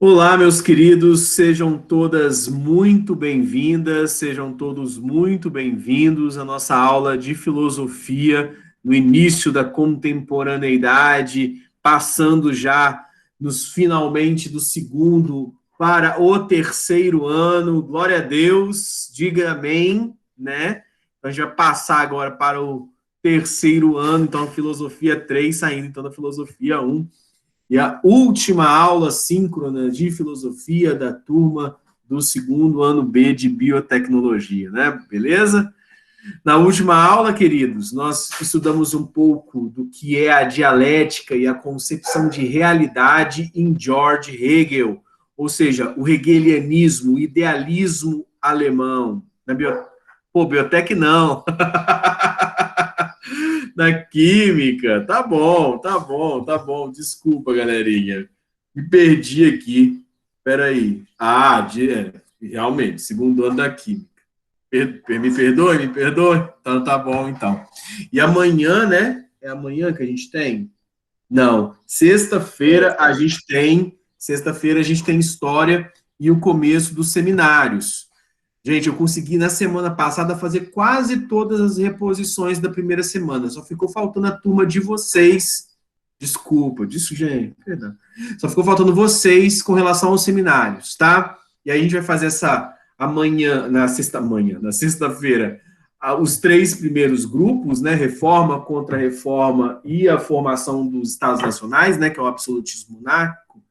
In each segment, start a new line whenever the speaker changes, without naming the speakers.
Olá, meus queridos, sejam todas muito bem-vindas, sejam todos muito bem-vindos à nossa aula de filosofia no início da contemporaneidade, passando já nos finalmente do segundo para o terceiro ano. Glória a Deus, diga amém, né? Então, a gente vai passar agora para o terceiro ano, então, filosofia 3, saindo então da filosofia 1. E a última aula síncrona de filosofia da turma do segundo ano B de biotecnologia, né? Beleza? Na última aula, queridos, nós estudamos um pouco do que é a dialética e a concepção de realidade em George Hegel, ou seja, o hegelianismo, o idealismo alemão. Na biotec não. Na química. Tá bom, tá bom, tá bom. Desculpa, galerinha. Me perdi aqui. Espera aí. Realmente, segundo ano da química. Me perdoe, me perdoe? Então tá bom, então. E amanhã, né? É amanhã que a gente tem? Não. Sexta-feira a gente tem. Sexta-feira a gente tem história e o começo dos seminários. Gente, eu consegui na semana passada fazer quase todas as reposições da primeira semana. Só ficou faltando a turma de vocês. Desculpa, disso, gente, perdão. Só ficou faltando vocês com relação aos seminários, tá? E aí a gente vai fazer essa amanhã, na sexta-feira, os três primeiros grupos, né? Reforma, contra-reforma e a formação dos Estados Nacionais, né? Que é o absolutismo monárquico.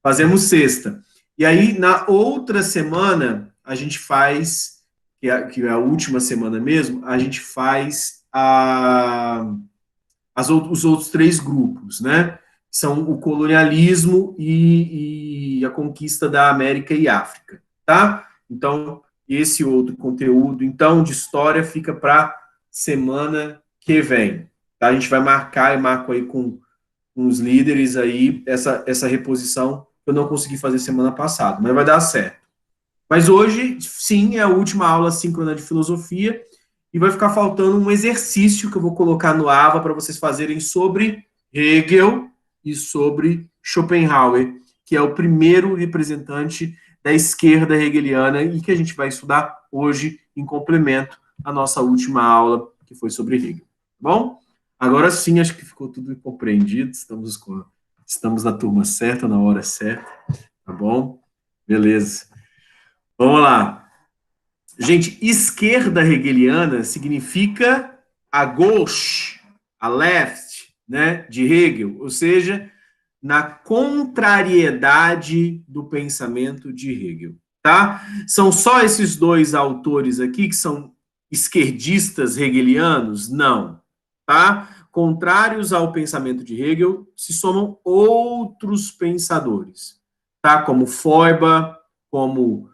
Fazemos sexta. E aí, na outra semana, a gente faz, que é a última semana mesmo, a gente faz os outros três grupos, né? São o colonialismo e a conquista da América e África, tá? Então, esse outro conteúdo, então, de história fica para semana que vem, tá? A gente vai marcar, e marco aí com os líderes aí, essa reposição que eu não consegui fazer semana passada, mas vai dar certo. Mas hoje, sim, é a última aula síncrona de filosofia e vai ficar faltando um exercício que eu vou colocar no AVA para vocês fazerem sobre Hegel e sobre Schopenhauer, que é o primeiro representante da esquerda hegeliana e que a gente vai estudar hoje em complemento à nossa última aula, que foi sobre Hegel. Tá bom? Agora sim, acho que ficou tudo compreendido, estamos na turma certa, na hora certa, tá bom? Beleza. Vamos lá. Gente, esquerda hegeliana significa a gauche, a left, né, de Hegel, ou seja, na contrariedade do pensamento de Hegel, tá? São só esses dois autores aqui que são esquerdistas hegelianos? Não, tá? Contrários ao pensamento de Hegel, se somam outros pensadores, tá? Como Feuerbach, como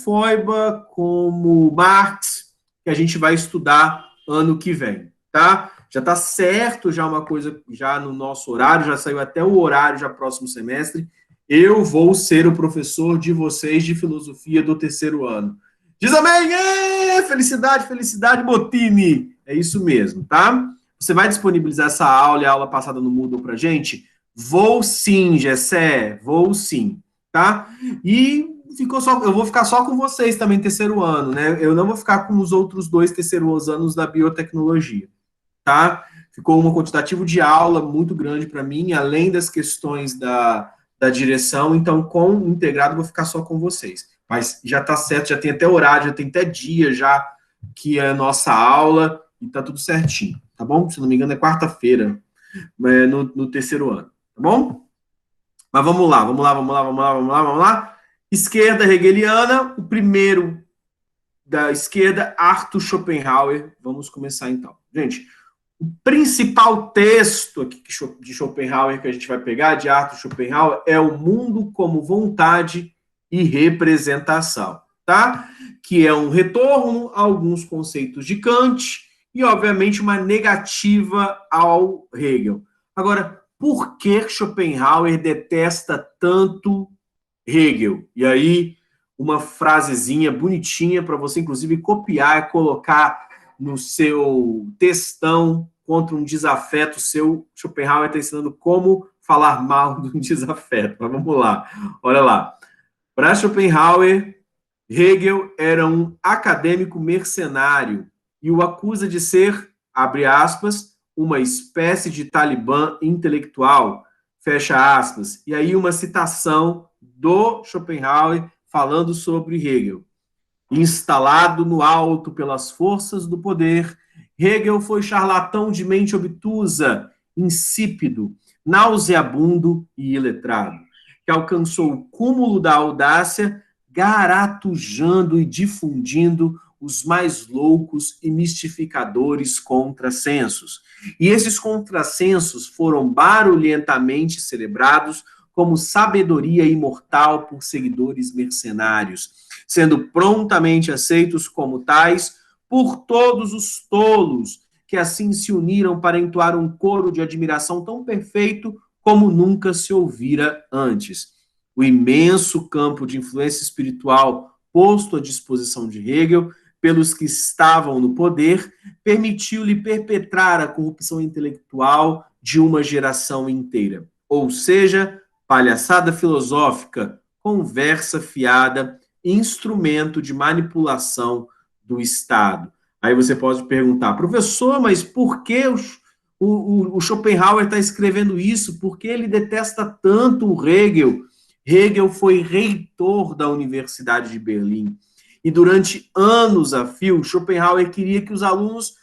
Feuerbach, como Marx, que a gente vai estudar ano que vem, tá? Já está certo já uma coisa já no nosso horário, já saiu até o horário já próximo semestre. Eu vou ser o professor de vocês de filosofia do terceiro ano. Diz amém! Felicidade, felicidade, Botini! É isso mesmo, tá? Você vai disponibilizar essa aula e a aula passada no Moodle pra gente? Vou sim, Gessé, vou sim, tá? E eu vou ficar só com vocês também terceiro ano, né? Eu não vou ficar com os outros dois terceiros anos da biotecnologia, tá? Ficou um quantitativo de aula muito grande para mim, além das questões da direção, então com o integrado vou ficar só com vocês. Mas já tá certo, já tem até horário, já tem até dia já que é a nossa aula e tá tudo certinho, tá bom? Se não me engano é quarta-feira, no terceiro ano, tá bom? Mas vamos lá, vamos lá, vamos lá, vamos lá, vamos lá, vamos lá. Esquerda hegeliana, o primeiro da esquerda, Arthur Schopenhauer. Vamos começar então. Gente, o principal texto aqui de Schopenhauer que a gente vai pegar, de Arthur Schopenhauer, é O Mundo como Vontade e Representação, tá? Que é um retorno a alguns conceitos de Kant e, obviamente, uma negativa ao Hegel. Agora, por que Schopenhauer detesta tanto Hegel? E aí, uma frasezinha bonitinha para você, inclusive, copiar e colocar no seu textão contra um desafeto seu. Schopenhauer está ensinando como falar mal do desafeto. Mas vamos lá. Olha lá. Para Schopenhauer, Hegel era um acadêmico mercenário e o acusa de ser, abre aspas, uma espécie de talibã intelectual, fecha aspas. E aí uma citação do Schopenhauer falando sobre Hegel. Instalado no alto pelas forças do poder, Hegel foi charlatão de mente obtusa, insípido, nauseabundo e iletrado, que alcançou o cúmulo da audácia, garatujando e difundindo os mais loucos e mistificadores contrassensos. E esses contrassensos foram barulhentamente celebrados como sabedoria imortal por seguidores mercenários, sendo prontamente aceitos como tais por todos os tolos que assim se uniram para entoar um coro de admiração tão perfeito como nunca se ouvira antes. O imenso campo de influência espiritual posto à disposição de Hegel pelos que estavam no poder permitiu-lhe perpetrar a corrupção intelectual de uma geração inteira. Ou seja, palhaçada filosófica, conversa fiada, instrumento de manipulação do Estado. Aí você pode perguntar, professor, mas por que o Schopenhauer está escrevendo isso? Por que ele detesta tanto o Hegel? Hegel foi reitor da Universidade de Berlim. E durante anos a fio, Schopenhauer queria que os alunos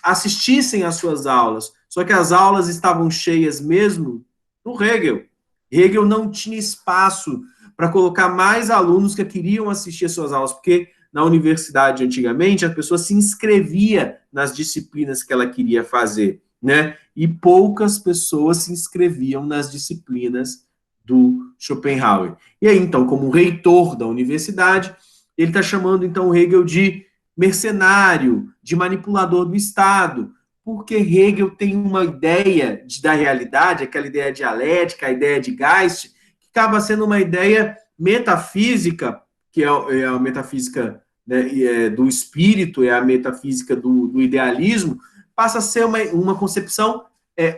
assistissem às suas aulas. Só que as aulas estavam cheias mesmo do Hegel. Hegel não tinha espaço para colocar mais alunos que queriam assistir às suas aulas, porque na universidade, antigamente, a pessoa se inscrevia nas disciplinas que ela queria fazer, né? E poucas pessoas se inscreviam nas disciplinas do Schopenhauer. E aí, então, como reitor da universidade, ele está chamando, então, Hegel de mercenário, de manipulador do Estado, porque Hegel tem uma ideia da realidade, aquela ideia dialética, a ideia de Geist, que acaba sendo uma ideia metafísica, que é a metafísica, né, do espírito, é a metafísica do idealismo, passa a ser uma concepção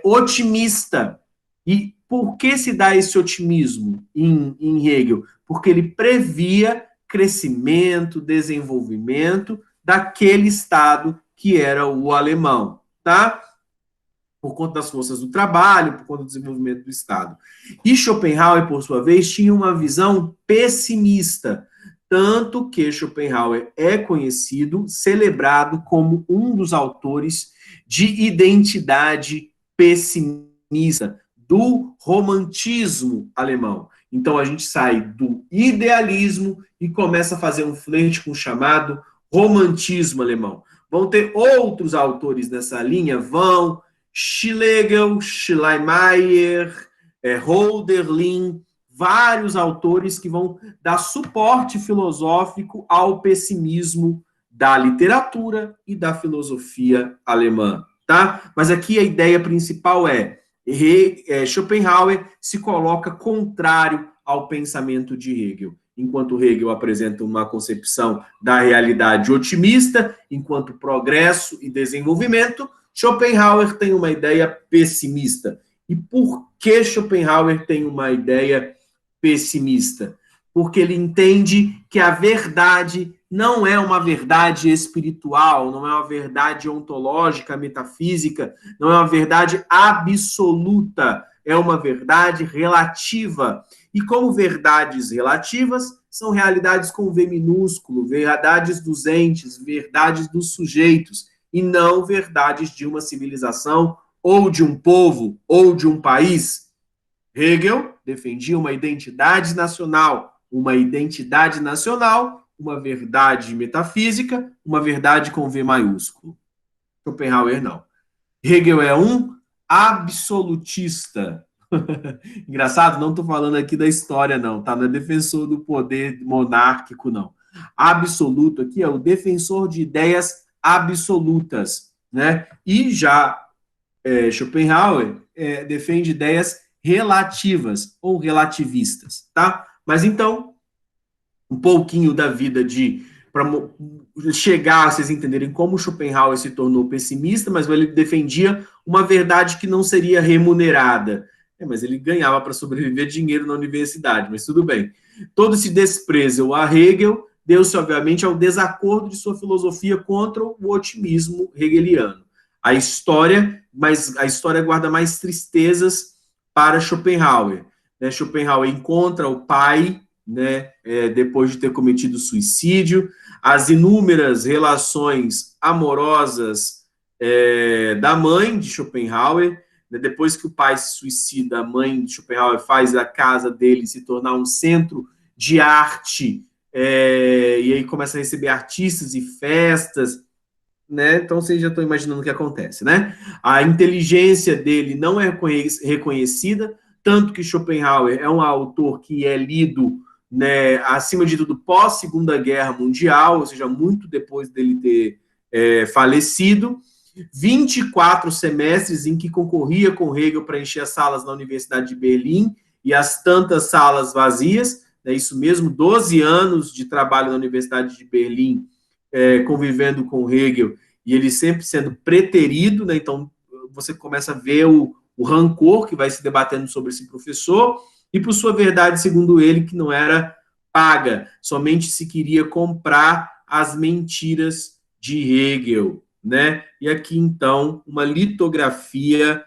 otimista. E por que se dá esse otimismo em Hegel? Porque ele previa crescimento, desenvolvimento daquele Estado que era o alemão, tá? Por conta das forças do trabalho, por conta do desenvolvimento do Estado. E Schopenhauer, por sua vez, tinha uma visão pessimista, tanto que Schopenhauer é conhecido, celebrado como um dos autores de identidade pessimista, do romantismo alemão. Então a gente sai do idealismo e começa a fazer um flerte com o chamado romantismo alemão. Vão ter outros autores nessa linha, Schlegel, Schleiermacher, Hölderlin, vários autores que vão dar suporte filosófico ao pessimismo da literatura e da filosofia alemã, tá? Mas aqui a ideia principal Schopenhauer se coloca contrário ao pensamento de Hegel. Enquanto Hegel apresenta uma concepção da realidade otimista, enquanto progresso e desenvolvimento, Schopenhauer tem uma ideia pessimista. E por que Schopenhauer tem uma ideia pessimista? Porque ele entende que a verdade não é uma verdade espiritual, não é uma verdade ontológica, metafísica, não é uma verdade absoluta, é uma verdade relativa. E como verdades relativas, são realidades com V minúsculo, verdades dos entes, verdades dos sujeitos, e não verdades de uma civilização, ou de um povo, ou de um país. Hegel defendia uma identidade nacional, uma verdade metafísica, uma verdade com V maiúsculo. Schopenhauer não. Hegel é um absolutista. Engraçado, não estou falando aqui da história, não, tá? Não é defensor do poder monárquico, não. Absoluto aqui é o defensor de ideias absolutas, né? E já Schopenhauer defende ideias relativas ou relativistas, tá? Mas então, um pouquinho da vida para chegar a vocês entenderem como Schopenhauer se tornou pessimista, mas ele defendia uma verdade que não seria remunerada. Mas ele ganhava para sobreviver dinheiro na universidade, mas tudo bem. Todo esse desprezo a Hegel deu-se, obviamente, ao desacordo de sua filosofia contra o otimismo hegeliano. A história guarda mais tristezas para Schopenhauer. Schopenhauer encontra o pai, depois de ter cometido suicídio, as inúmeras relações amorosas da mãe de Schopenhauer. Depois que o pai se suicida, a mãe de Schopenhauer faz a casa dele se tornar um centro de arte, e aí começa a receber artistas e festas, Então vocês já estão imaginando o que acontece, A inteligência dele não é reconhecida, tanto que Schopenhauer é um autor que é lido, acima de tudo, pós-Segunda Guerra Mundial, ou seja, muito depois dele ter falecido. 24 semestres em que concorria com Hegel para encher as salas na Universidade de Berlim e as tantas salas vazias, isso mesmo, 12 anos de trabalho na Universidade de Berlim, convivendo com Hegel, e ele sempre sendo preterido, então você começa a ver o rancor que vai se debatendo sobre esse professor, e por sua verdade, segundo ele, que não era paga, somente se queria comprar as mentiras de Hegel, E aqui, então, uma litografia,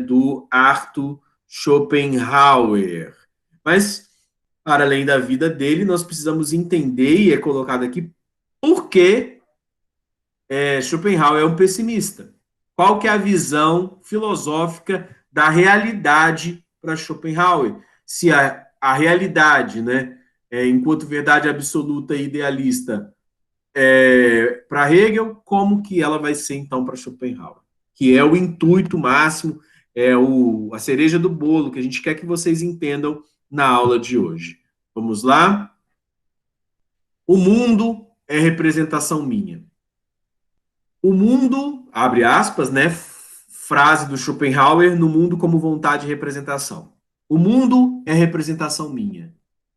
do Arthur Schopenhauer. Mas, para além da vida dele, nós precisamos entender, e é colocado aqui, por que Schopenhauer é um pessimista. Qual que é a visão filosófica da realidade para Schopenhauer? Se a realidade, enquanto verdade absoluta e idealista, para Hegel, como que ela vai ser, então, para Schopenhauer? Que é o intuito máximo, a cereja do bolo, que a gente quer que vocês entendam na aula de hoje. Vamos lá? O mundo é representação minha. O mundo, abre aspas, frase do Schopenhauer, no mundo como vontade e representação. O mundo é representação minha.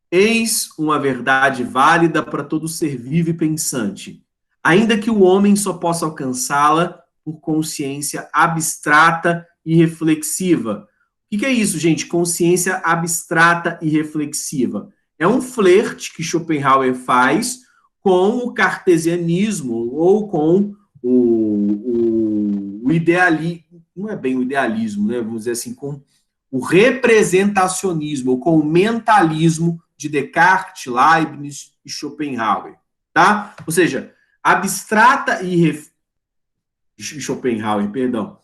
Eis uma verdade válida para todo ser vivo e pensante, ainda que o homem só possa alcançá-la por consciência abstrata e reflexiva. O que é isso, gente? Consciência abstrata e reflexiva. É um flerte que Schopenhauer faz com o cartesianismo ou com o idealismo, não é bem o idealismo, vamos dizer assim, com o representacionismo, ou com o mentalismo de Descartes, Leibniz e Schopenhauer, tá? Ou seja, abstrata e Schopenhauer, perdão,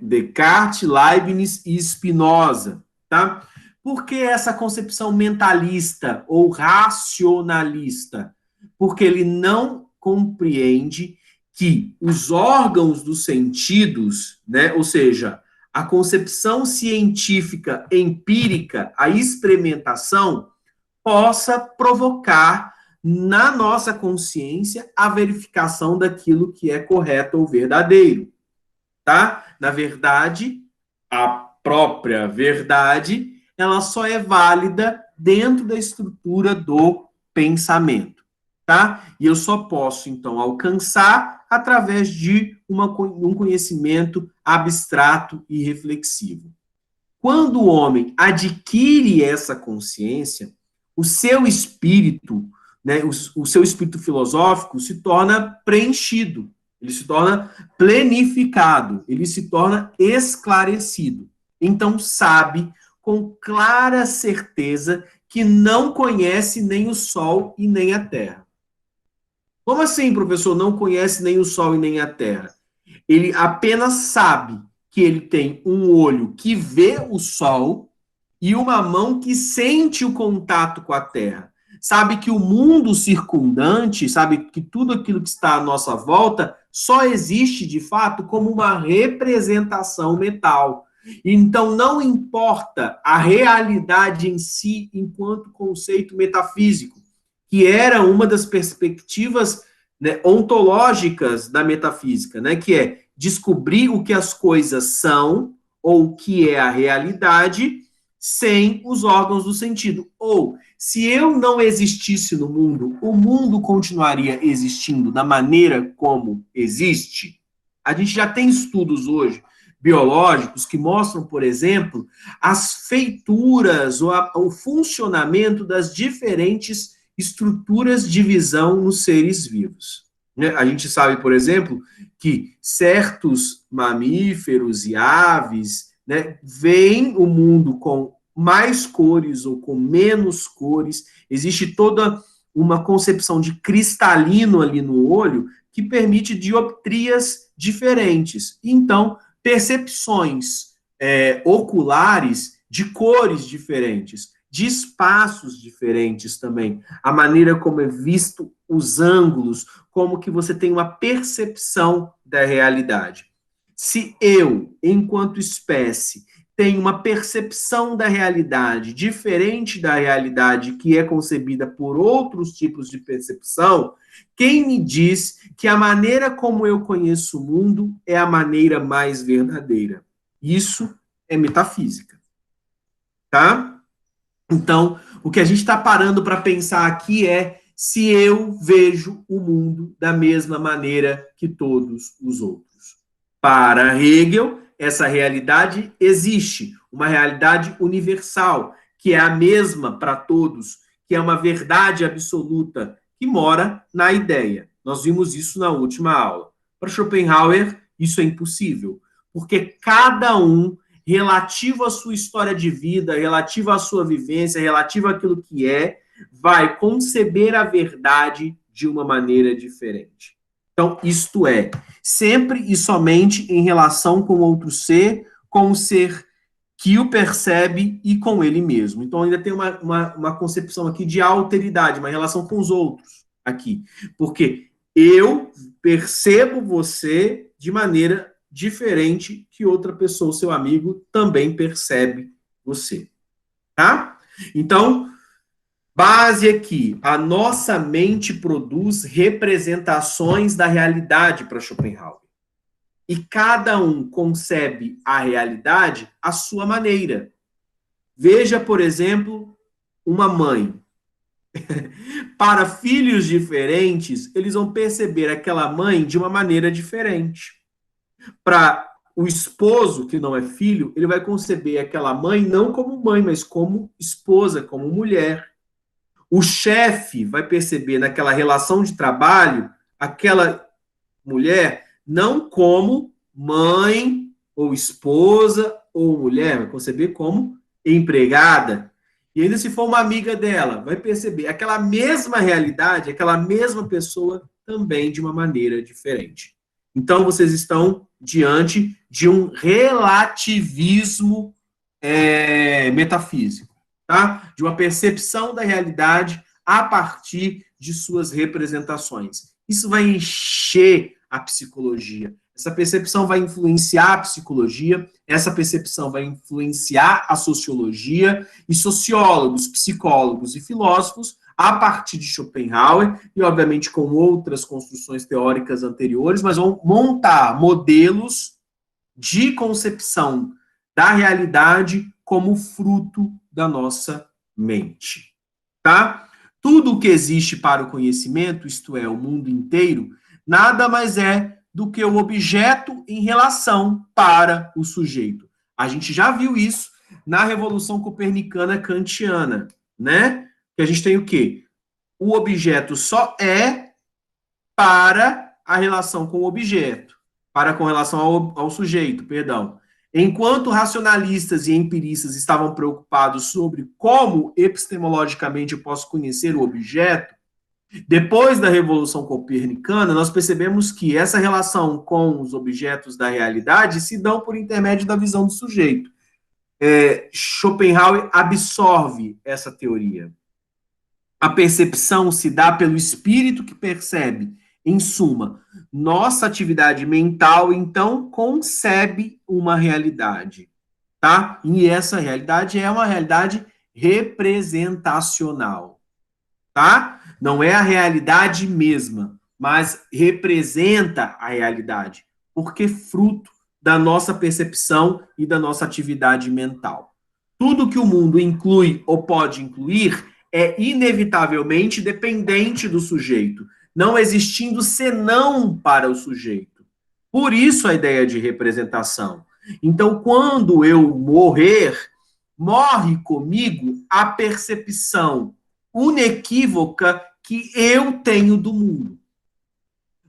Descartes, Leibniz e Spinoza, tá? Por que essa concepção mentalista ou racionalista? Porque ele não compreende que os órgãos dos sentidos, ou seja, a concepção científica empírica, a experimentação, possa provocar na nossa consciência a verificação daquilo que é correto ou verdadeiro, tá? Na verdade, a própria verdade, ela só é válida dentro da estrutura do pensamento, tá? E eu só posso, então, alcançar através de um conhecimento abstrato e reflexivo. Quando o homem adquire essa consciência, o seu espírito, o seu espírito filosófico se torna preenchido, ele se torna plenificado, ele se torna esclarecido. Então, sabe com clara certeza que não conhece nem o sol e nem a terra. Como assim, professor, não conhece nem o sol e nem a terra? Ele apenas sabe que ele tem um olho que vê o sol e uma mão que sente o contato com a terra. Sabe que o mundo circundante, sabe que tudo aquilo que está à nossa volta só existe, de fato, como uma representação mental. Então, não importa a realidade em si enquanto conceito metafísico, que era uma das perspectivas ontológicas da metafísica, que é descobrir o que as coisas são, ou o que é a realidade, sem os órgãos do sentido. Ou, se eu não existisse no mundo, o mundo continuaria existindo da maneira como existe? A gente já tem estudos hoje biológicos que mostram, por exemplo, as feituras ou o funcionamento das diferentes estruturas de visão nos seres vivos. A gente sabe, por exemplo, que certos mamíferos e aves, né, veem o mundo com mais cores ou com menos cores. Existe toda uma concepção de cristalino ali no olho que permite dioptrias diferentes. Então, percepções oculares de cores diferentes, de espaços diferentes também. A maneira como é visto os ângulos, como que você tem uma percepção da realidade. Se eu, enquanto espécie, tenho uma percepção da realidade diferente da realidade que é concebida por outros tipos de percepção, quem me diz que a maneira como eu conheço o mundo é a maneira mais verdadeira? Isso é metafísica. Tá? Então, o que a gente está parando para pensar aqui é se eu vejo o mundo da mesma maneira que todos os outros. Para Hegel, essa realidade existe, uma realidade universal, que é a mesma para todos, que é uma verdade absoluta, que mora na ideia. Nós vimos isso na última aula. Para Schopenhauer, isso é impossível, porque cada um, relativo à sua história de vida, relativo à sua vivência, relativo àquilo que é, vai conceber a verdade de uma maneira diferente. Então, isto é, sempre e somente em relação com outro ser, com o ser que o percebe e com ele mesmo. Então, ainda tem uma concepção aqui de alteridade, uma relação com os outros aqui. Porque eu percebo você de maneira diferente que outra pessoa, seu amigo, também percebe você. Tá? Então, base aqui, a nossa mente produz representações da realidade para Schopenhauer. E cada um concebe a realidade à sua maneira. Veja, por exemplo, uma mãe. Para filhos diferentes, eles vão perceber aquela mãe de uma maneira diferente. Para o esposo, que não é filho, ele vai conceber aquela mãe não como mãe, mas como esposa, como mulher. O chefe vai perceber naquela relação de trabalho aquela mulher não como mãe ou esposa ou mulher, vai conceber como empregada. E ainda se for uma amiga dela, vai perceber aquela mesma realidade, aquela mesma pessoa também de uma maneira diferente. Então, vocês estão diante de um relativismo metafísico, tá? De uma percepção da realidade a partir de suas representações. Isso vai encher a psicologia. Essa percepção vai influenciar a psicologia, essa percepção vai influenciar a sociologia, e sociólogos, psicólogos e filósofos, a partir de Schopenhauer, e obviamente com outras construções teóricas anteriores, mas vão montar modelos de concepção da realidade como fruto da nossa mente. Tá? Tudo o que existe para o conhecimento, isto é, o mundo inteiro, nada mais é do que o objeto em relação para o sujeito. A gente já viu isso na Revolução Copernicana Kantiana, né? Que a gente tem o quê? O objeto só é para a relação com o objeto, para com relação ao sujeito, perdão. Enquanto racionalistas e empiristas estavam preocupados sobre como epistemologicamente eu posso conhecer o objeto, depois da Revolução Copernicana, nós percebemos que essa relação com os objetos da realidade se dão por intermédio da visão do sujeito. Schopenhauer absorve essa teoria. A percepção se dá pelo espírito que percebe. Em suma, nossa atividade mental, então, concebe uma realidade, tá? E essa realidade é uma realidade representacional, tá? Não é a realidade mesma, mas representa a realidade, porque é fruto da nossa percepção e da nossa atividade mental. Tudo que o mundo inclui ou pode incluir é inevitavelmente dependente do sujeito, não existindo senão para o sujeito. Por isso a ideia de representação. Então, quando eu morrer, morre comigo a percepção inequívoca que eu tenho do mundo.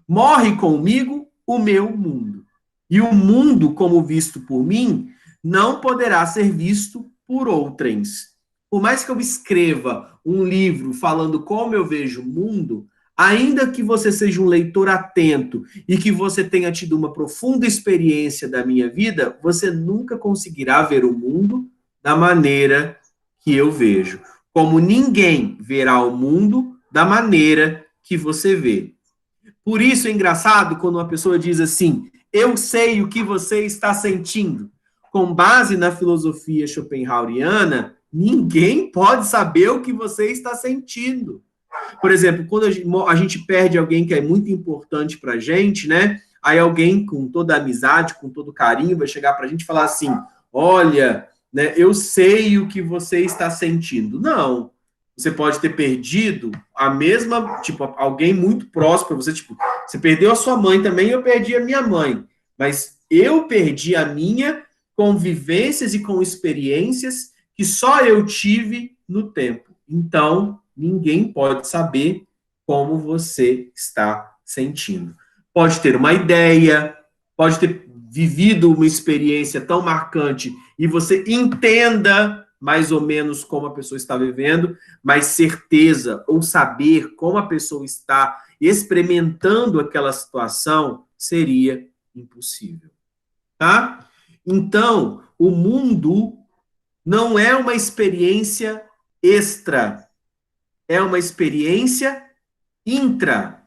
Morre comigo o meu mundo. E o mundo, como visto por mim, não poderá ser visto por outrens. Por mais que eu escreva um livro falando como eu vejo o mundo, ainda que você seja um leitor atento e que você tenha tido uma profunda experiência da minha vida, você nunca conseguirá ver o mundo da maneira que eu vejo. Como ninguém verá o mundo da maneira que você vê. Por isso é engraçado quando uma pessoa diz assim: eu sei o que você está sentindo. Com base na filosofia schopenhaueriana, ninguém pode saber o que você está sentindo. Por exemplo, quando a gente perde alguém que é muito importante para a gente, né? Aí alguém com toda a amizade, com todo carinho, vai chegar para a gente e falar assim: olha, né, eu sei o que você está sentindo. Não. Você pode ter perdido a mesma, tipo, alguém muito próximo para você, tipo, você perdeu a sua mãe também, eu perdi a minha mãe. Mas eu perdi a minha com vivências e com experiências que só eu tive no tempo. Então, ninguém pode saber como você está sentindo. Pode ter uma ideia, pode ter vivido uma experiência tão marcante e você entenda mais ou menos como a pessoa está vivendo, mas certeza ou saber como a pessoa está experimentando aquela situação seria impossível, tá? Então, o mundo não é uma experiência extra, é uma experiência intra,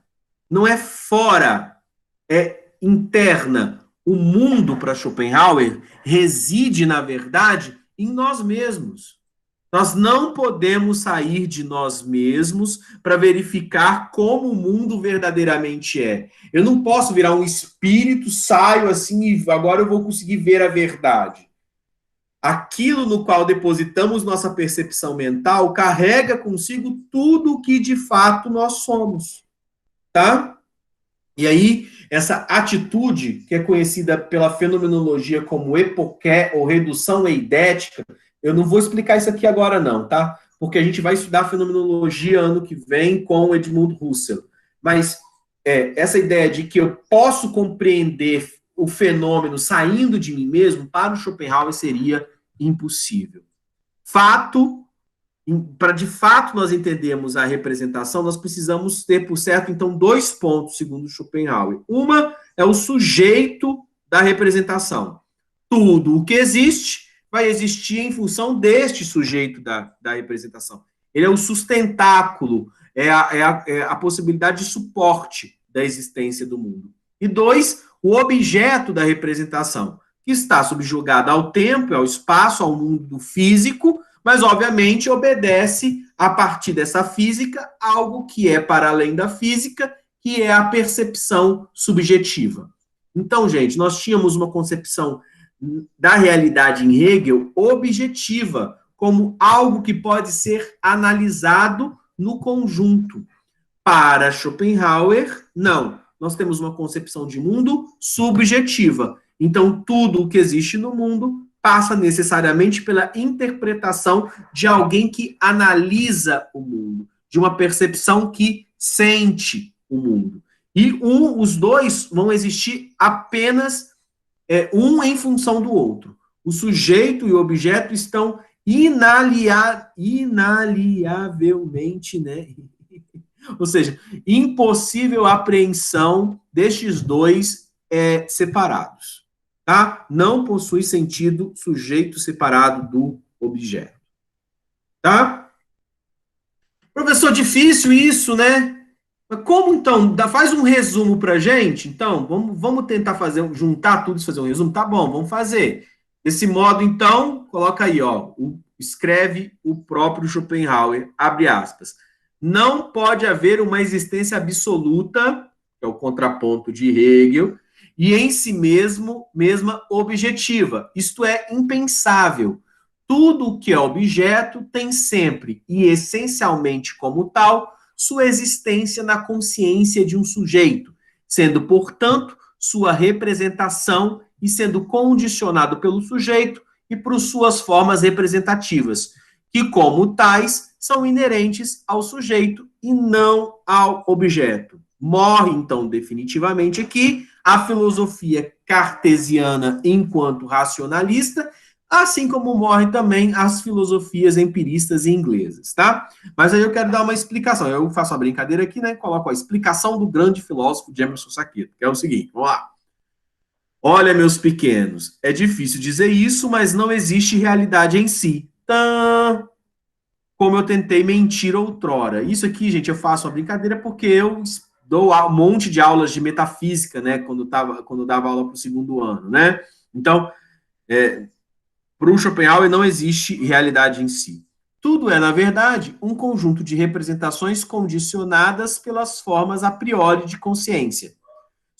não é fora, é interna. O mundo, para Schopenhauer, reside, na verdade, em nós mesmos. Nós não podemos sair de nós mesmos para verificar como o mundo verdadeiramente é. Eu não posso virar um espírito, saio assim e agora eu vou conseguir ver a verdade. Aquilo no qual depositamos nossa percepção mental carrega consigo tudo o que de fato nós somos, tá? E aí, essa atitude, que é conhecida pela fenomenologia como epoqué ou redução eidética, eu não vou explicar isso aqui agora não, tá? Porque a gente vai estudar fenomenologia ano que vem com o Edmund Husserl. Mas essa ideia de que eu posso compreender o fenômeno saindo de mim mesmo, para o Schopenhauer seria impossível. Fato, para de fato nós entendermos a representação, nós precisamos ter por certo, então, dois pontos, segundo Schopenhauer. Uma é o sujeito da representação. Tudo o que existe vai existir em função deste sujeito da representação. Ele é o sustentáculo, é a possibilidade de suporte da existência do mundo. E dois, o objeto da representação, que está subjugado ao tempo, ao espaço, ao mundo físico, mas, obviamente, obedece, a partir dessa física, algo que é para além da física, que é a percepção subjetiva. Então, gente, nós tínhamos uma concepção da realidade em Hegel objetiva, como algo que pode ser analisado no conjunto. Para Schopenhauer, não. Nós temos uma concepção de mundo subjetiva. Então, tudo o que existe no mundo passa necessariamente pela interpretação de alguém que analisa o mundo, de uma percepção que sente o mundo. E os dois vão existir apenas um em função do outro. O sujeito e o objeto estão inaliavelmente, né? Ou seja, impossível apreensão destes dois separados. Tá? Não possui sentido sujeito separado do objeto. Tá? Professor, difícil isso, né? Mas como então? Faz um resumo pra gente? Então, vamos tentar juntar tudo e fazer um resumo? Tá bom, vamos fazer. Desse modo, então, coloca aí, ó, escreve o próprio Schopenhauer, abre aspas. Não pode haver uma existência absoluta, que é o contraponto de Hegel, e em si mesma objetiva. Isto é impensável. Tudo o que é objeto tem sempre, e essencialmente como tal, sua existência na consciência de um sujeito, sendo, portanto, sua representação e sendo condicionado pelo sujeito e por suas formas representativas, que, como tais, são inerentes ao sujeito e não ao objeto. Morre, então, definitivamente aqui a filosofia cartesiana enquanto racionalista, assim como morre também as filosofias empiristas e inglesas, tá? Mas aí eu quero dar uma explicação. Eu faço uma brincadeira aqui, né? Coloco a explicação do grande filósofo Emerson Saqueto, que é o seguinte, vamos lá. Olha, meus pequenos, é difícil dizer isso, mas não existe realidade em si. Tã, como eu tentei mentir outrora. Isso aqui, gente, eu faço uma brincadeira porque eu dou um monte de aulas de metafísica, né, quando dava aula para o segundo ano, né? Então, para o Schopenhauer não existe realidade em si. Tudo é, na verdade, um conjunto de representações condicionadas pelas formas a priori de consciência.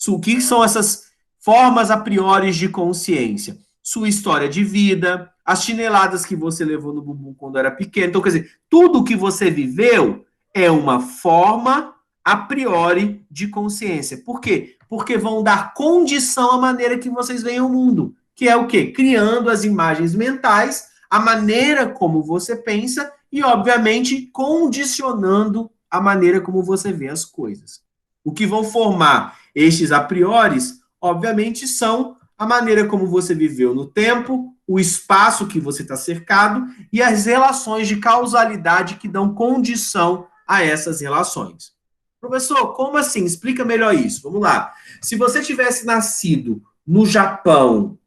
O que são essas formas a priori de consciência? Sua história de vida, as chineladas que você levou no bumbum quando era pequeno. Então, quer dizer, tudo que você viveu é uma forma a priori de consciência. Por quê? Porque vão dar condição à maneira que vocês veem o mundo. Que é o quê? Criando as imagens mentais, a maneira como você pensa e, obviamente, condicionando a maneira como você vê as coisas. O que vão formar estes a priori, obviamente, são a maneira como você viveu no tempo, o espaço que você está cercado e as relações de causalidade que dão condição a essas relações. Professor, como assim? Explica melhor isso. Vamos lá. Se você tivesse nascido no Japão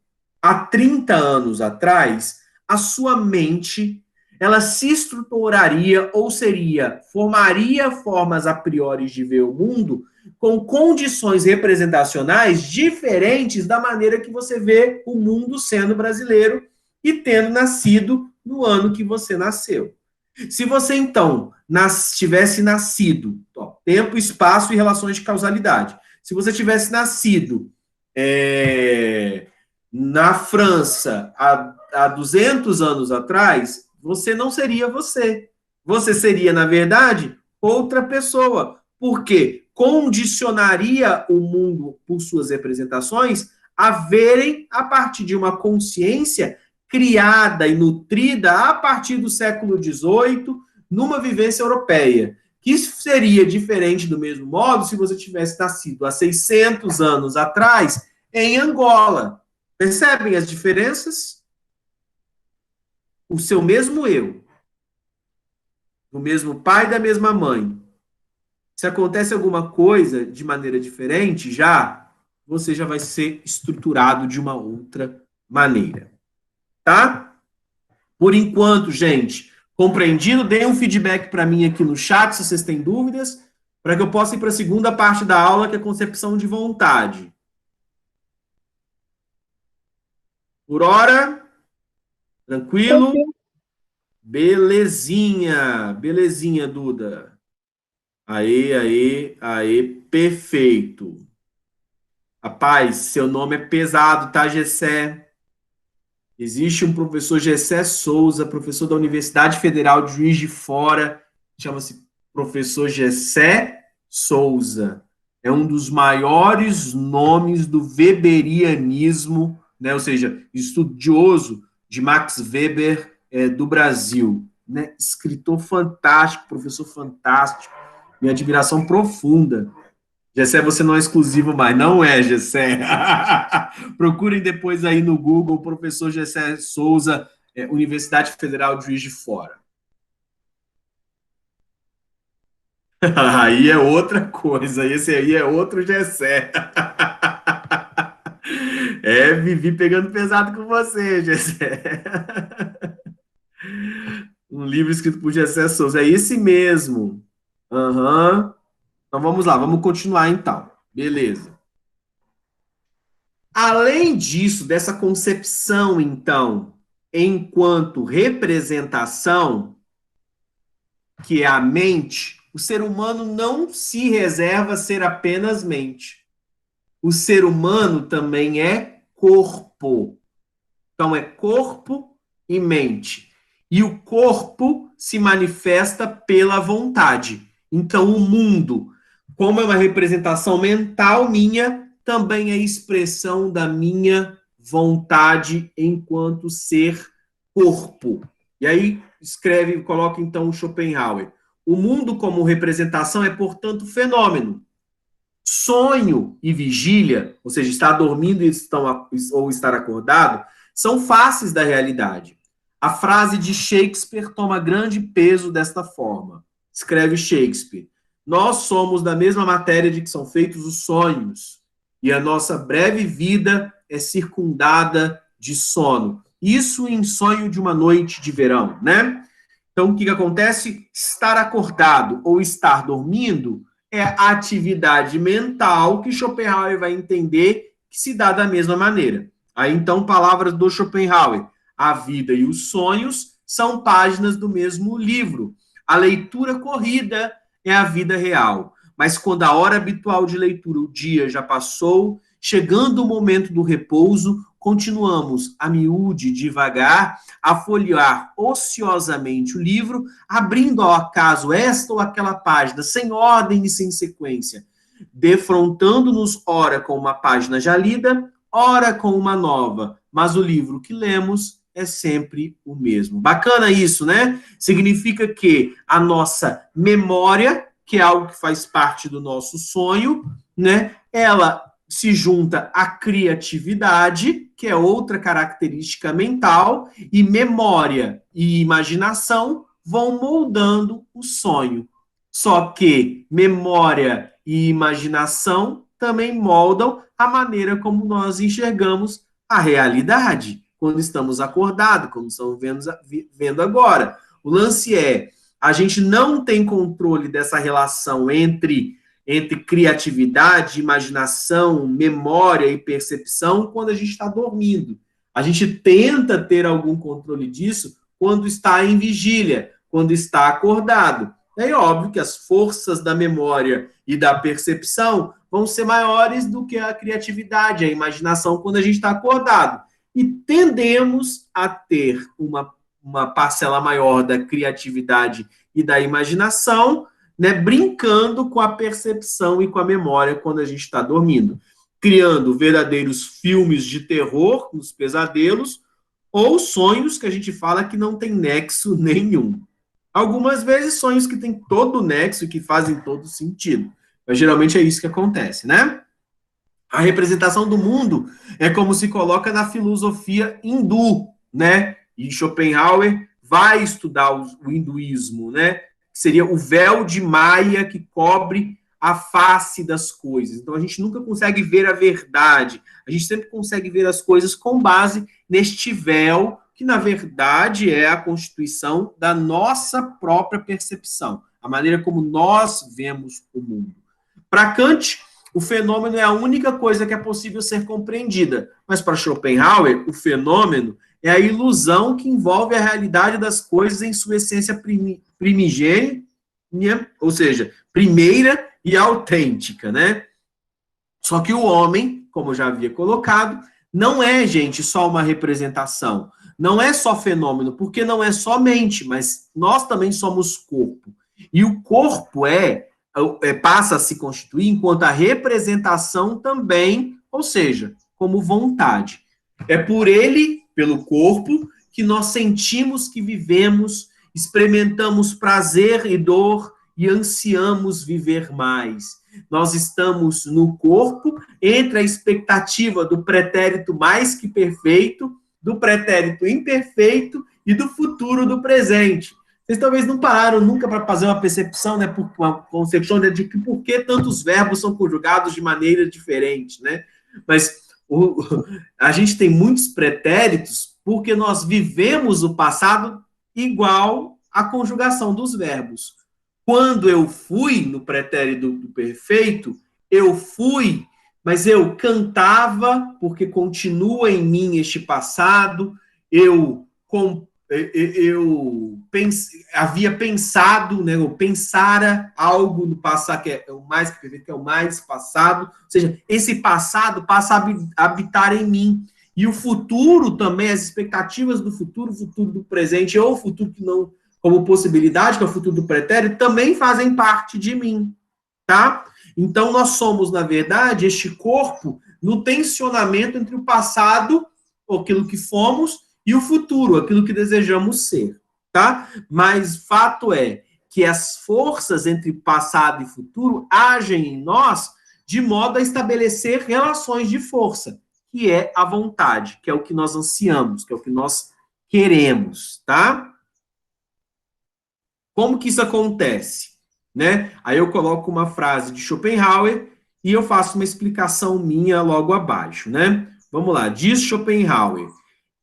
há 30 anos atrás, a sua mente ela se estruturaria ou formaria formas a priori de ver o mundo com condições representacionais diferentes da maneira que você vê o mundo sendo brasileiro e tendo nascido no ano que você nasceu. Se você, então, tivesse nascido, tempo, espaço e relações de causalidade, se você tivesse nascido na França há 200 anos atrás, você não seria você. Você seria, na verdade, outra pessoa. Por quê? Condicionaria o mundo por suas representações a verem a partir de uma consciência criada e nutrida a partir do século XVIII, numa vivência europeia, que seria diferente do mesmo modo se você tivesse nascido há 600 anos atrás em Angola. Percebem as diferenças? O seu mesmo eu, o mesmo pai da mesma mãe. Se acontece alguma coisa de maneira diferente, você já vai ser estruturado de uma outra maneira. Tá? Por enquanto, gente, compreendido? Deem um feedback para mim aqui no chat, se vocês têm dúvidas, para que eu possa ir para a segunda parte da aula, que é a concepção de vontade. Por hora, tranquilo? Belezinha, belezinha, Duda. Aê, perfeito. Rapaz, seu nome é pesado, tá, Gessé? Existe um professor Gessé Souza, professor da Universidade Federal de Juiz de Fora, chama-se professor Gessé Souza. É um dos maiores nomes do weberianismo, né? Ou seja, estudioso de Max Weber do Brasil. Né? Escritor fantástico, professor fantástico, minha admiração profunda. Gessé, você não é exclusivo mais. Não é, Gessé. Procurem depois aí no Google, professor Gessé Souza, Universidade Federal de Juiz de Fora. Aí é outra coisa. Esse aí é outro Gessé. Vivi pegando pesado com você, Gessé. Um livro escrito por Gessé Souza. É esse mesmo. Uhum. Então vamos lá, vamos continuar então. Beleza. Além disso, dessa concepção, então, enquanto representação, que é a mente, o ser humano não se reserva a ser apenas mente. O ser humano também é corpo. Então, é corpo e mente. E o corpo se manifesta pela vontade. Então, o mundo, como é uma representação mental minha, também é expressão da minha vontade enquanto ser corpo. E aí coloca então o Schopenhauer. O mundo como representação é, portanto, fenômeno. Sonho e vigília, ou seja, estar dormindo ou estar acordado, são faces da realidade. A frase de Shakespeare toma grande peso desta forma. Escreve Shakespeare: nós somos da mesma matéria de que são feitos os sonhos, e a nossa breve vida é circundada de sono. Isso em Sonho de uma Noite de Verão, né? Então, o que acontece? Estar acordado ou estar dormindo é a atividade mental que Schopenhauer vai entender que se dá da mesma maneira. Aí, então, palavras do Schopenhauer: a vida e os sonhos são páginas do mesmo livro. A leitura corrida é a vida real. Mas quando a hora habitual de leitura, o dia, já passou, chegando o momento do repouso, continuamos a miúde, devagar, a folhear ociosamente o livro, abrindo ao acaso esta ou aquela página, sem ordem e sem sequência, defrontando-nos ora com uma página já lida, ora com uma nova, mas o livro que lemos é sempre o mesmo. Bacana isso, né? Significa que a nossa memória, que é algo que faz parte do nosso sonho, né? Ela se junta à criatividade, que é outra característica mental, e memória e imaginação vão moldando o sonho. Só que memória e imaginação também moldam a maneira como nós enxergamos a realidade, quando estamos acordados, como estamos vendo agora. O lance é, a gente não tem controle dessa relação entre criatividade, imaginação, memória e percepção quando a gente está dormindo. A gente tenta ter algum controle disso quando está em vigília, quando está acordado. É óbvio que as forças da memória e da percepção vão ser maiores do que a criatividade, a imaginação, quando a gente está acordado. E tendemos a ter uma parcela maior da criatividade e da imaginação, né, brincando com a percepção e com a memória quando a gente está dormindo, criando verdadeiros filmes de terror nos pesadelos ou sonhos que a gente fala que não tem nexo nenhum. Algumas vezes sonhos que têm todo o nexo e que fazem todo sentido, mas geralmente é isso que acontece, né? A representação do mundo é como se coloca na filosofia hindu, né? E Schopenhauer vai estudar o hinduísmo, né? Que seria o véu de Maia que cobre a face das coisas. Então, a gente nunca consegue ver a verdade. A gente sempre consegue ver as coisas com base neste véu, que, na verdade, é a constituição da nossa própria percepção, a maneira como nós vemos o mundo. Para Kant, o fenômeno é a única coisa que é possível ser compreendida. Mas, para Schopenhauer, o fenômeno é a ilusão que envolve a realidade das coisas em sua essência primigênia, ou seja, primeira e autêntica, né? Só que o homem, como eu já havia colocado, não é, gente, só uma representação. Não é só fenômeno, porque não é só mente, mas nós também somos corpo. E o corpo passa a se constituir enquanto a representação também, ou seja, como vontade. É por ele, pelo corpo, que nós sentimos que vivemos, experimentamos prazer e dor e ansiamos viver mais. Nós estamos no corpo entre a expectativa do pretérito mais que perfeito, do pretérito imperfeito e do futuro do presente. Vocês talvez não pararam nunca para fazer uma percepção, né, uma concepção de que por que tantos verbos são conjugados de maneira diferente, né? Mas a gente tem muitos pretéritos porque nós vivemos o passado igual à conjugação dos verbos. Quando eu fui no pretérito do perfeito, eu fui, mas eu cantava porque continua em mim este passado, eu havia pensado, né, eu pensara algo no passado, que é o mais perfeito, que é o mais passado, ou seja, esse passado passa a habitar em mim. E o futuro também, as expectativas do futuro, o futuro do presente, ou o futuro que não, como possibilidade, que é o futuro do pretérito, também fazem parte de mim, tá? Então, nós somos, na verdade, este corpo no tensionamento entre o passado aquilo que fomos, e o futuro, aquilo que desejamos ser, tá? Mas fato é que as forças entre passado e futuro agem em nós de modo a estabelecer relações de força, que é a vontade, que é o que nós ansiamos, que é o que nós queremos, tá? Como que isso acontece? Né? Aí eu coloco uma frase de Schopenhauer e eu faço uma explicação minha logo abaixo, né? Vamos lá, diz Schopenhauer: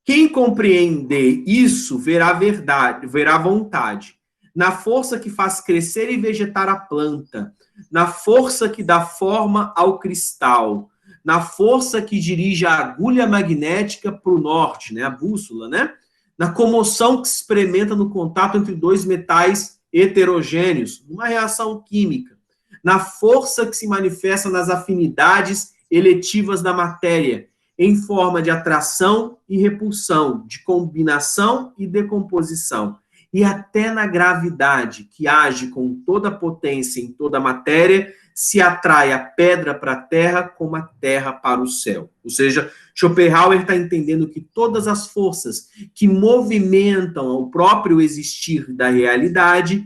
quem compreender isso verá verdade, verá vontade, na força que faz crescer e vegetar a planta, na força que dá forma ao cristal, na força que dirige a agulha magnética para o norte, né, a bússola, né? Na comoção que se experimenta no contato entre dois metais heterogêneos, numa reação química, na força que se manifesta nas afinidades eletivas da matéria, em forma de atração e repulsão, de combinação e decomposição, e até na gravidade, que age com toda a potência em toda a matéria, se atrai a pedra para a terra como a terra para o céu. Ou seja, Schopenhauer está entendendo que todas as forças que movimentam o próprio existir da realidade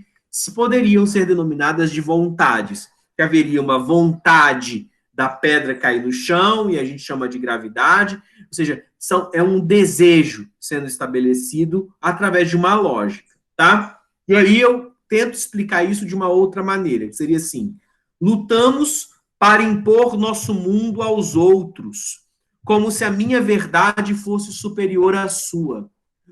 poderiam ser denominadas de vontades. Que haveria uma vontade da pedra cair no chão, e a gente chama de gravidade, ou seja, é um desejo sendo estabelecido através de uma lógica, tá? E aí eu tento explicar isso de uma outra maneira, que seria assim: lutamos para impor nosso mundo aos outros, como se a minha verdade fosse superior à sua.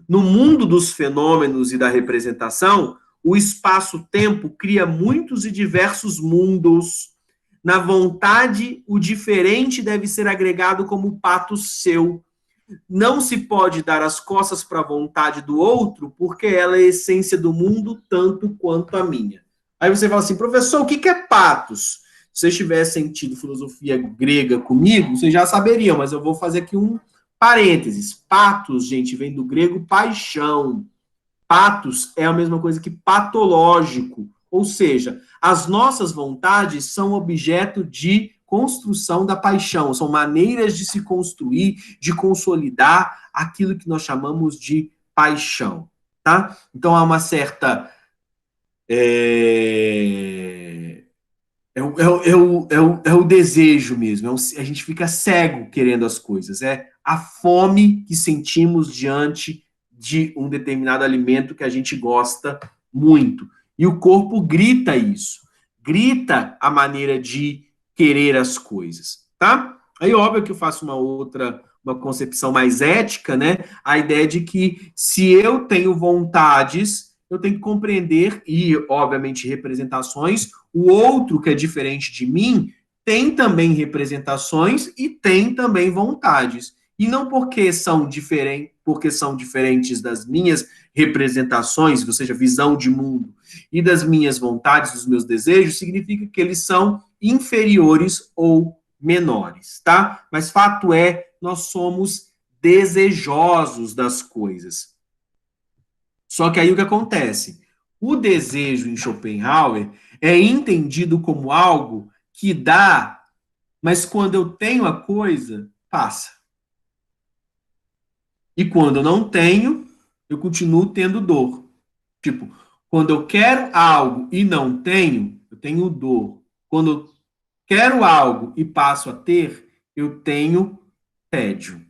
No mundo dos fenômenos e da representação, o espaço-tempo cria muitos e diversos mundos. Na vontade, o diferente deve ser agregado como pato seu. Não se pode dar as costas para a vontade do outro, porque ela é a essência do mundo tanto quanto a minha. Aí você fala assim, professor, o que é patos? Se vocês tivessem tido filosofia grega comigo, vocês já saberiam, mas eu vou fazer aqui um parênteses. Patos, gente, vem do grego paixão. Patos é a mesma coisa que patológico, ou seja, as nossas vontades são objeto de construção da paixão, são maneiras de se construir, de consolidar aquilo que nós chamamos de paixão, tá? Então há uma certa é o desejo mesmo, a gente fica cego querendo as coisas, é a fome que sentimos diante de um determinado alimento que a gente gosta muito. E o corpo grita isso, grita a maneira de querer as coisas, tá? Aí, óbvio que eu faço uma concepção mais ética, né? A ideia de que se eu tenho vontades, eu tenho que compreender e, obviamente, representações. O outro que é diferente de mim tem também representações e tem também vontades. E não porque são diferentes das minhas representações, ou seja, visão de mundo, e das minhas vontades, dos meus desejos, significa que eles são inferiores ou menores, tá? Mas fato é, nós somos desejosos das coisas. Só que aí o que acontece? O desejo em Schopenhauer é entendido como algo que dá, mas quando eu tenho a coisa, passa. E quando eu não tenho, eu continuo tendo dor. Tipo, quando eu quero algo e não tenho, eu tenho dor. Quando eu quero algo e passo a ter, eu tenho tédio.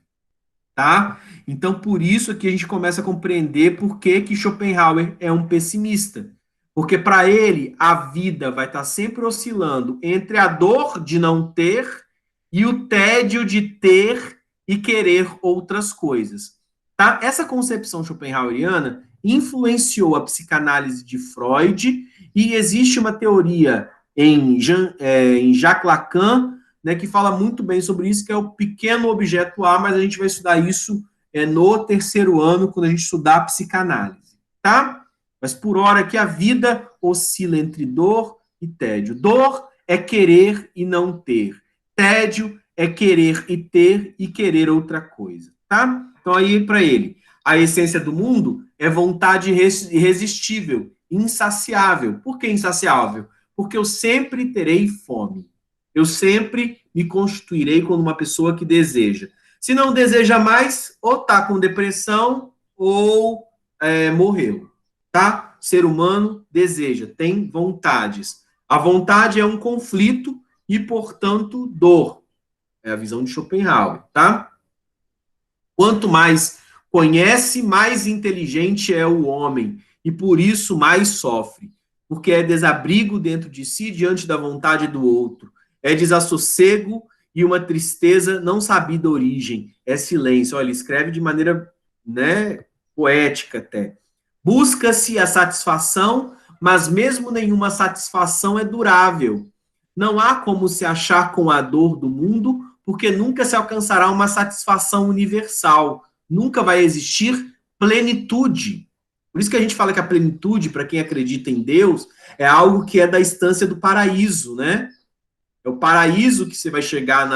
Tá? Então, por isso que a gente começa a compreender por que Schopenhauer é um pessimista. Porque para ele, a vida vai estar sempre oscilando entre a dor de não ter e o tédio de ter e querer outras coisas. Tá? Essa concepção schopenhaueriana influenciou a psicanálise de Freud e existe uma teoria em Jacques Lacan, né, que fala muito bem sobre isso, que é o pequeno objeto A, mas a gente vai estudar isso no terceiro ano, quando a gente estudar a psicanálise, tá? Mas por hora que a vida oscila entre dor e tédio. Dor é querer e não ter. Tédio é querer e ter e querer outra coisa, tá? Então aí para ele, a essência do mundo é vontade irresistível, insaciável. Por que insaciável? Porque eu sempre terei fome. Eu sempre me constituirei como uma pessoa que deseja. Se não deseja mais, ou tá com depressão, ou morreu, tá? O ser humano deseja, tem vontades. A vontade é um conflito e, portanto, dor. É a visão de Schopenhauer, tá? Quanto mais conhece, mais inteligente é o homem, e por isso mais sofre, porque é desabrigo dentro de si diante da vontade do outro, é desassossego e uma tristeza não sabida origem, é silêncio. Olha, ele escreve de maneira, né, poética até. Busca-se a satisfação, mas mesmo nenhuma satisfação é durável. Não há como se achar com a dor do mundo, porque nunca se alcançará uma satisfação universal. Nunca vai existir plenitude. Por isso que a gente fala que a plenitude, para quem acredita em Deus, é algo que é da instância do paraíso, né? É o paraíso que você vai chegar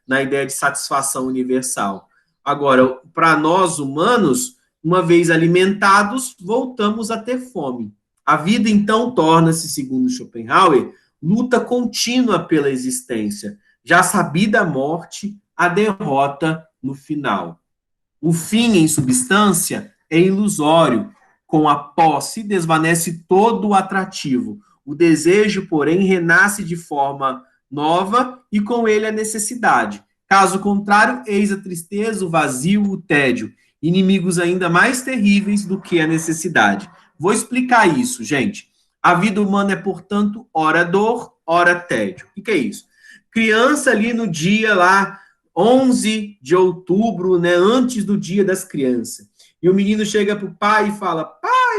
na ideia de satisfação universal. Agora, para nós humanos, uma vez alimentados, voltamos a ter fome. A vida, então, torna-se, segundo Schopenhauer, luta contínua pela existência, já sabida a morte, a derrota no final. O fim, em substância, é ilusório. Com a posse, desvanece todo o atrativo. O desejo, porém, renasce de forma nova e com ele a necessidade. Caso contrário, eis a tristeza, o vazio, o tédio, inimigos ainda mais terríveis do que a necessidade. Vou explicar isso, gente. A vida humana é, portanto, ora dor, ora tédio. O que é isso? Criança ali no dia lá, 11 de outubro, né, antes do Dia das Crianças. E o menino chega pro pai e fala: pai,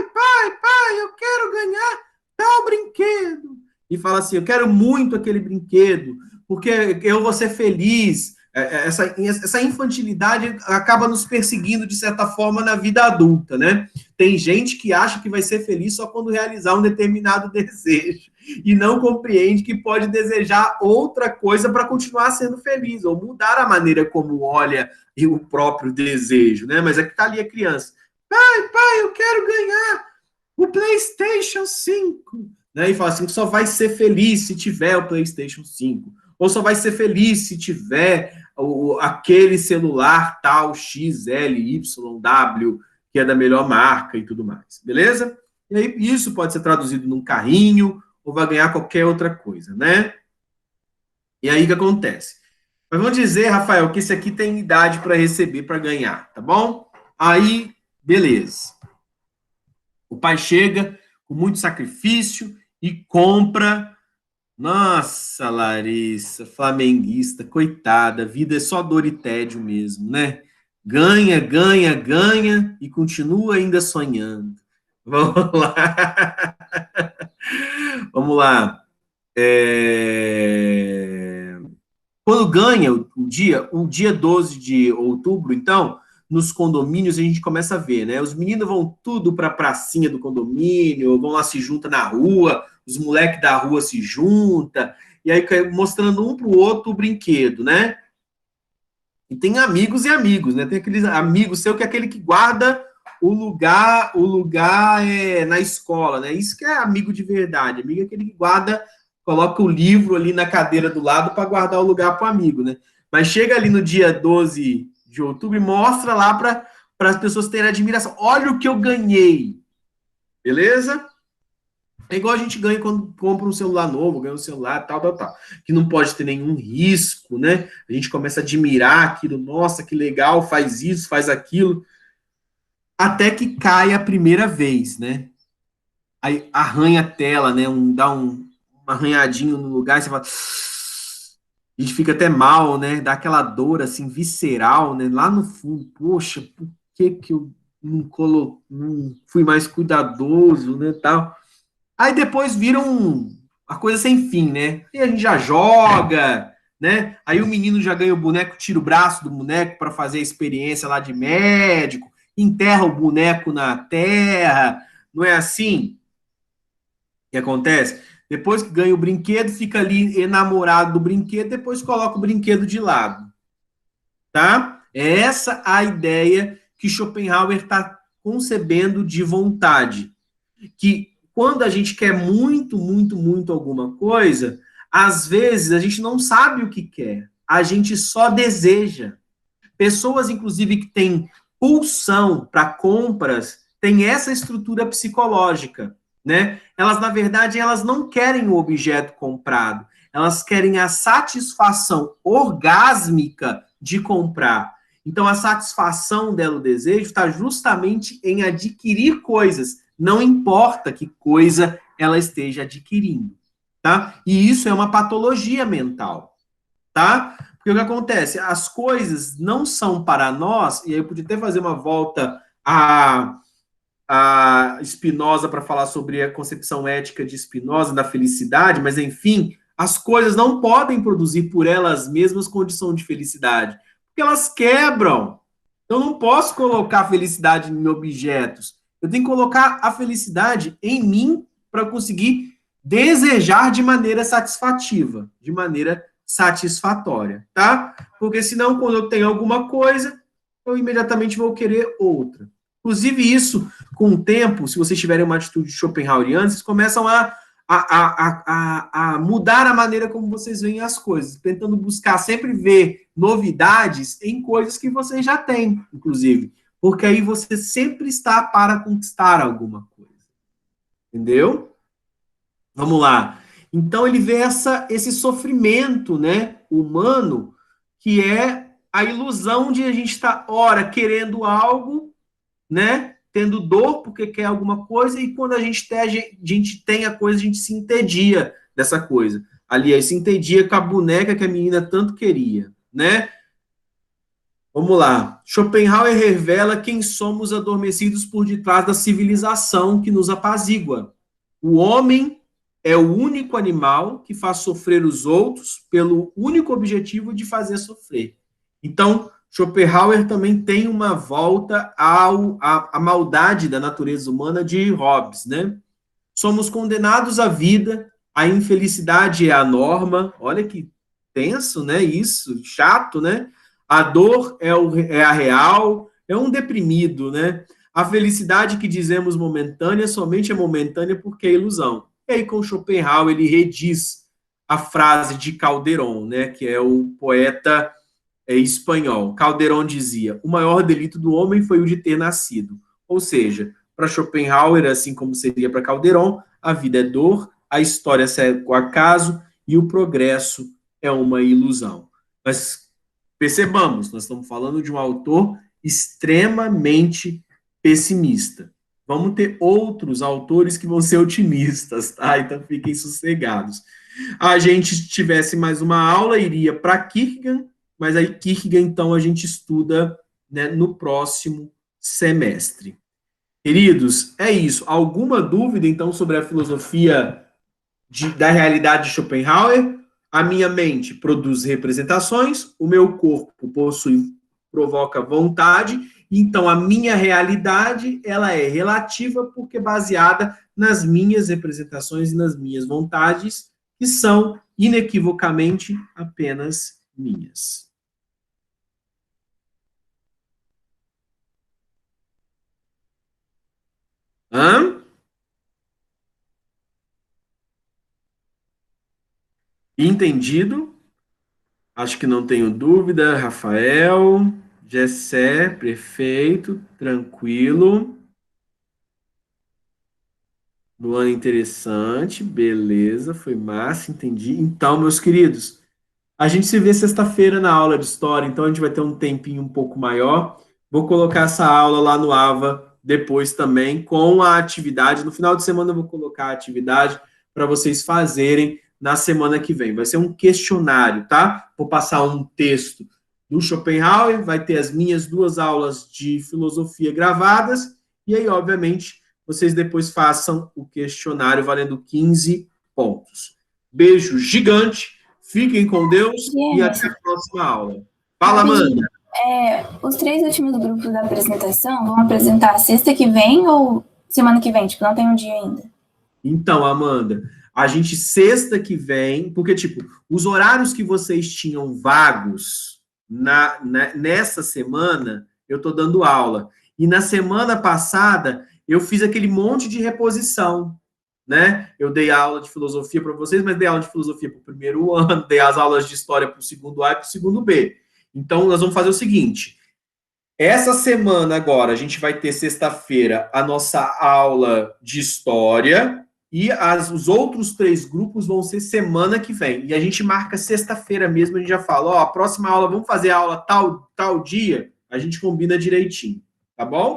eu quero ganhar tal brinquedo. E fala assim: eu quero muito aquele brinquedo, porque eu vou ser feliz. Essa infantilidade acaba nos perseguindo, de certa forma, na vida adulta, né? Tem gente que acha que vai ser feliz só quando realizar um determinado desejo e não compreende que pode desejar outra coisa para continuar sendo feliz, ou mudar a maneira como olha o próprio desejo, né? Mas é que tá ali a criança. Pai, eu quero ganhar o PlayStation 5. Né? E fala assim, que só vai ser feliz se tiver o PlayStation 5. Ou só vai ser feliz se tiver aquele celular tal XLYW, que é da melhor marca e tudo mais. Beleza? E aí isso pode ser traduzido num carrinho, ou vai ganhar qualquer outra coisa, né? E aí o que acontece? Mas vamos dizer, Rafael, que esse aqui tem idade para receber, para ganhar, tá bom? Aí, beleza. O pai chega com muito sacrifício e compra. Nossa, Larissa, flamenguista, coitada, a vida é só dor e tédio mesmo, né? Ganha, ganha, ganha e continua ainda sonhando. Vamos lá. Vamos lá. Quando ganha o dia 12 de outubro, então, nos condomínios a gente começa a ver, né? Os meninos vão tudo para a pracinha do condomínio, vão lá, se juntam na rua, os moleques da rua se juntam, e aí mostrando um para o outro o brinquedo, né? E tem amigos e amigos, né? Tem aqueles amigos seu que é aquele que guarda o lugar na escola, né? Isso que é amigo de verdade. Amigo é aquele que guarda, coloca o livro ali na cadeira do lado para guardar o lugar para o amigo, né? Mas chega ali no dia 12 de outubro e mostra lá para as pessoas terem admiração. Olha o que eu ganhei. Beleza? É igual a gente ganha quando compra um celular novo, ganha um celular, tal. Que não pode ter nenhum risco, né? A gente começa a admirar aquilo. Nossa, que legal, faz isso, faz aquilo. Até que cai a primeira vez, né? Aí arranha a tela, né? Dá um arranhadinho no lugar, e você fala. A gente fica até mal, né? Dá aquela dor assim, visceral, né? Lá no fundo, poxa, por que eu não fui mais cuidadoso, né? Tal. Aí depois vira a coisa sem fim, né? E a gente já joga, né? Aí o menino já ganha o boneco, tira o braço do boneco para fazer a experiência lá de médico, enterra o boneco na terra, não é assim que acontece? Depois que ganha o brinquedo, fica ali enamorado do brinquedo, depois coloca o brinquedo de lado, tá? É essa a ideia que Schopenhauer está concebendo de vontade, que quando a gente quer muito, muito, muito alguma coisa, às vezes a gente não sabe o que quer, a gente só deseja. Pessoas, inclusive, que têm pulsão para compras, têm essa estrutura psicológica, né? Elas, na verdade, elas não querem o objeto comprado, elas querem a satisfação orgásmica de comprar. Então, a satisfação dela, o desejo, está justamente em adquirir coisas, não importa que coisa ela esteja adquirindo, tá? E isso é uma patologia mental, tá? Porque o que acontece? As coisas não são para nós, e aí eu podia até fazer uma volta a Spinoza para falar sobre a concepção ética de Spinoza da felicidade, mas enfim, as coisas não podem produzir por elas mesmas condição de felicidade, porque elas quebram. Eu não posso colocar a felicidade em objetos. Eu tenho que colocar a felicidade em mim para conseguir desejar de maneira satisfativa, de maneira satisfatória, tá? Porque senão, quando eu tenho alguma coisa, eu imediatamente vou querer outra. Inclusive, isso, com o tempo, se vocês tiverem uma atitude schopenhaueriana, vocês começam a mudar a maneira como vocês veem as coisas, tentando buscar sempre ver novidades em coisas que vocês já têm, inclusive. Porque aí você sempre está para conquistar alguma coisa. Entendeu? Vamos lá. Então, ele vê esse sofrimento, né, humano, que é a ilusão de a gente estar, ora, querendo algo, né? Tendo dor porque quer alguma coisa, e quando a gente tem a coisa, a gente se entedia dessa coisa. Aliás, se entedia com a boneca que a menina tanto queria, né? Vamos lá. Schopenhauer revela quem somos adormecidos por detrás da civilização que nos apazigua. O homem é o único animal que faz sofrer os outros pelo único objetivo de fazer sofrer. Então, Schopenhauer também tem uma volta à maldade da natureza humana de Hobbes, né? Somos condenados à vida, a infelicidade é a norma. Olha que tenso, né? Isso, chato, né? A dor é a real, é um deprimido, né? A felicidade que dizemos momentânea somente é momentânea porque é ilusão. E aí, com Schopenhauer, ele rediz a frase de Calderón, né? Que é o poeta espanhol. Calderón dizia: o maior delito do homem foi o de ter nascido. Ou seja, para Schopenhauer, assim como seria para Calderón, a vida é dor, a história segue o acaso e o progresso é uma ilusão. Mas percebamos, nós estamos falando de um autor extremamente pessimista. Vamos ter outros autores que vão ser otimistas, tá? Então fiquem sossegados. A gente tivesse mais uma aula, iria para Kierkegaard, mas aí Kierkegaard, então, a gente estuda, né, no próximo semestre. Queridos, é isso. Alguma dúvida, então, sobre a filosofia da realidade de Schopenhauer? A minha mente produz representações, o meu corpo provoca vontade, então a minha realidade, ela é relativa porque baseada nas minhas representações e nas minhas vontades, que são inequivocamente apenas minhas. Hã? Entendido? Acho que não tenho dúvida. Rafael, Gessé, perfeito, tranquilo. Luana, interessante, beleza, foi massa, entendi. Então, meus queridos, a gente se vê sexta-feira na aula de história, então a gente vai ter um tempinho um pouco maior. Vou colocar essa aula lá no AVA depois também, com a atividade. No final de semana eu vou colocar a atividade para vocês fazerem na semana que vem. Vai ser um questionário, tá? Vou passar um texto do Schopenhauer, vai ter as minhas 2 aulas de filosofia gravadas, e aí, obviamente, vocês depois façam o questionário valendo 15 pontos. Beijo gigante, fiquem com Deus e até a próxima aula. Fala, Amanda.
Os 3 últimos grupos da apresentação vão apresentar sexta que vem ou semana que vem? Tipo, não tem um dia ainda.
Então, Amanda, a gente sexta que vem, porque, tipo, os horários que vocês tinham vagos nessa semana, eu tô dando aula. E na semana passada, eu fiz aquele monte de reposição, né? Eu dei aula de filosofia para vocês, mas dei aula de filosofia para o primeiro ano, dei as aulas de história para o segundo A e para o segundo B. Então, nós vamos fazer o seguinte. Essa semana agora, a gente vai ter sexta-feira a nossa aula de história e os outros 3 grupos vão ser semana que vem. E a gente marca sexta-feira mesmo, a gente já fala, ó, a próxima aula, vamos fazer a aula tal dia, a gente combina direitinho, tá bom?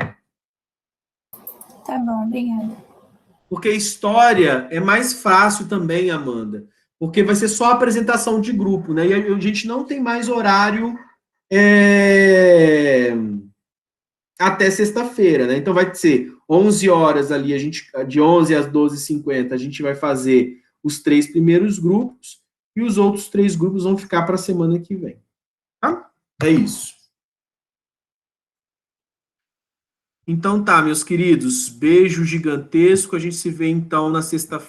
Tá bom, obrigada.
Porque história é mais fácil também, Amanda, porque vai ser só a apresentação de grupo, né? E a gente não tem mais horário até sexta-feira, né? Então vai ser 11 horas ali, de 11 às 12h50, a gente vai fazer os 3 primeiros grupos e os outros 3 grupos vão ficar para a semana que vem. Tá? É isso. Então tá, meus queridos, beijo gigantesco. A gente se vê então na sexta-feira.